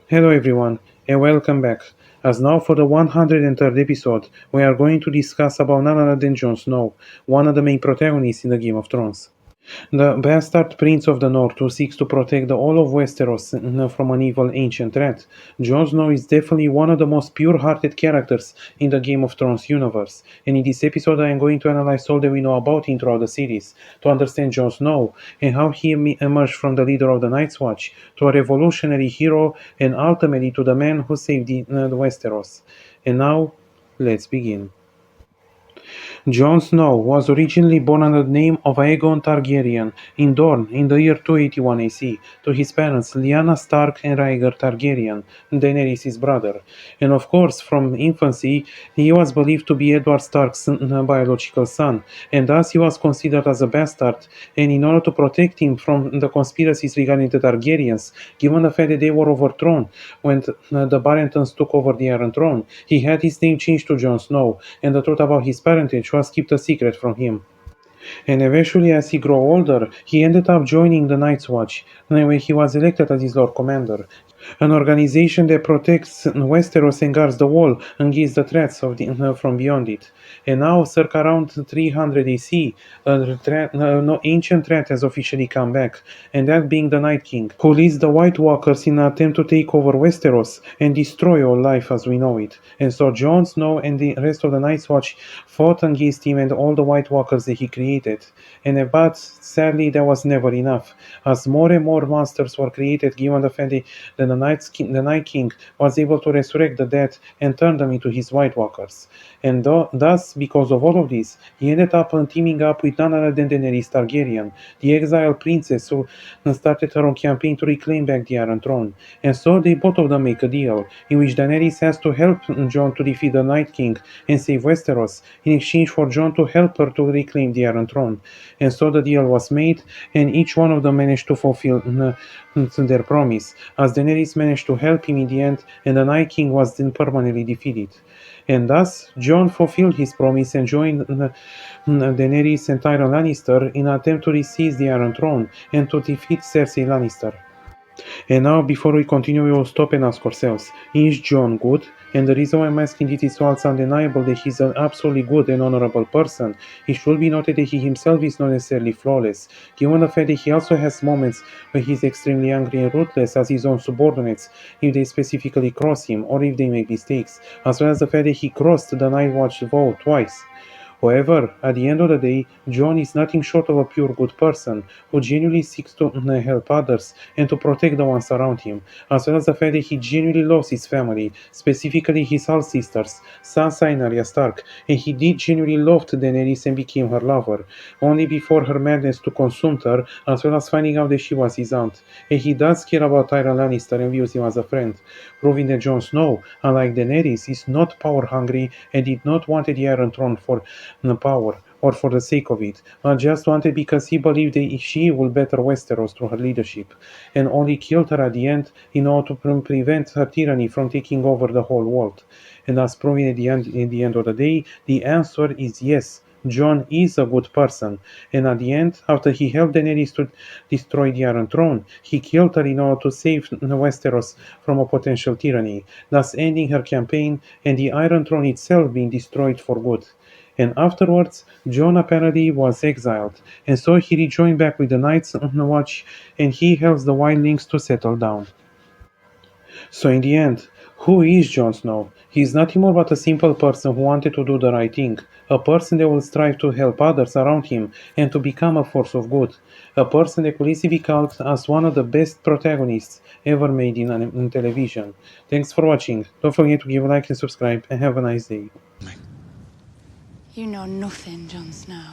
Hello everyone, and welcome back. As now for the 103rd episode, we are going to discuss about none other than Jon Snow, one of the main protagonists in the Game of Thrones. The bastard prince of the north who seeks to protect the all of Westeros from an evil ancient threat. Jon Snow is definitely one of the most pure-hearted characters in the Game of Thrones universe, and in this episode I am going to analyze all that we know about him throughout the series, to understand Jon Snow, and how he emerged from the leader of the Night's Watch to a revolutionary hero, and ultimately to the man who saved the Westeros. And now, let's begin. Jon Snow was originally born under the name of Aegon Targaryen in Dorne in the year 281 AC to his parents Lyanna Stark and Rhaegar Targaryen, Daenerys' brother. And of course, from infancy, he was believed to be Eddard Stark's biological son, and thus he was considered as a bastard. And in order to protect him from the conspiracies regarding the Targaryens, given the fact that they were overthrown when the Baratheons took over the Iron Throne, he had his name changed to Jon Snow, and the truth about his parentage was kept a secret from him. And eventually, as he grew older, he ended up joining the Night's Watch, where he was elected as his Lord Commander, an organization that protects Westeros and guards the wall against the threats from beyond it. And now, circa around 300 AC, no ancient threat has officially come back, and that being the Night King, who leads the White Walkers in an attempt to take over Westeros and destroy all life as we know it. And so Jon Snow and the rest of the Night's Watch fought against him and all the White Walkers that he created. But sadly, that was never enough, as more and more monsters were created, given the fact that the Night King was able to resurrect the dead and turn them into his White Walkers. And thus, because of all of this, he ended up teaming up with none other than Daenerys Targaryen, the exiled princess who started her own campaign to reclaim back the Iron Throne. And so they both of them make a deal, in which Daenerys has to help Jon to defeat the Night King and save Westeros, in exchange for Jon to help her to reclaim the Iron Throne. And so the deal was made, and each one of them managed to fulfill their promise, as Daenerys managed to help him in the end, and the Night King was then permanently defeated. And thus, Jon fulfilled his promise and joined Daenerys and Tyrion Lannister in an attempt to reseize the Iron Throne and to defeat Cersei Lannister. And now, before we continue, we will stop and ask ourselves, is Jon good? And the reason why I'm asking it is, while it's undeniable that he's an absolutely good and honorable person, it should be noted that he himself is not necessarily flawless, given the fact that he also has moments where he's extremely angry and ruthless as his own subordinates, if they specifically cross him or if they make mistakes, as well as the fact that he crossed the Night Watch vow twice. However, at the end of the day, Jon is nothing short of a pure good person who genuinely seeks to help others and to protect the ones around him, as well as the fact that he genuinely loves his family, specifically his half sisters, Sansa and Arya Stark, and he did genuinely love Daenerys and became her lover, only before her madness to consume her, as well as finding out that she was his aunt. And he does care about Tyrion Lannister and views him as a friend, proving that Jon Snow, unlike Daenerys, is not power hungry and did not want the Iron Throne for power or for the sake of it, but just wanted because he believed that she will better Westeros through her leadership, and only killed her at the end in order to prevent her tyranny from taking over the whole world. And as proven in the end of the day, the answer is yes. Jon is a good person, and at the end, after he helped Daenerys to destroy the Iron Throne, he killed her in order to save Westeros from a potential tyranny, thus ending her campaign and the Iron Throne itself being destroyed for good. And afterwards, Jon apparently was exiled, and so he rejoined back with the Night's Watch, and he helps the Wildlings to settle down. So in the end, who is Jon Snow? He is nothing more but a simple person who wanted to do the right thing, a person that will strive to help others around him and to become a force of good, a person that could easily be called as one of the best protagonists ever made in television. Thanks for watching. Don't forget to give a like and subscribe, and have a nice day. You know nothing, Jon Snow.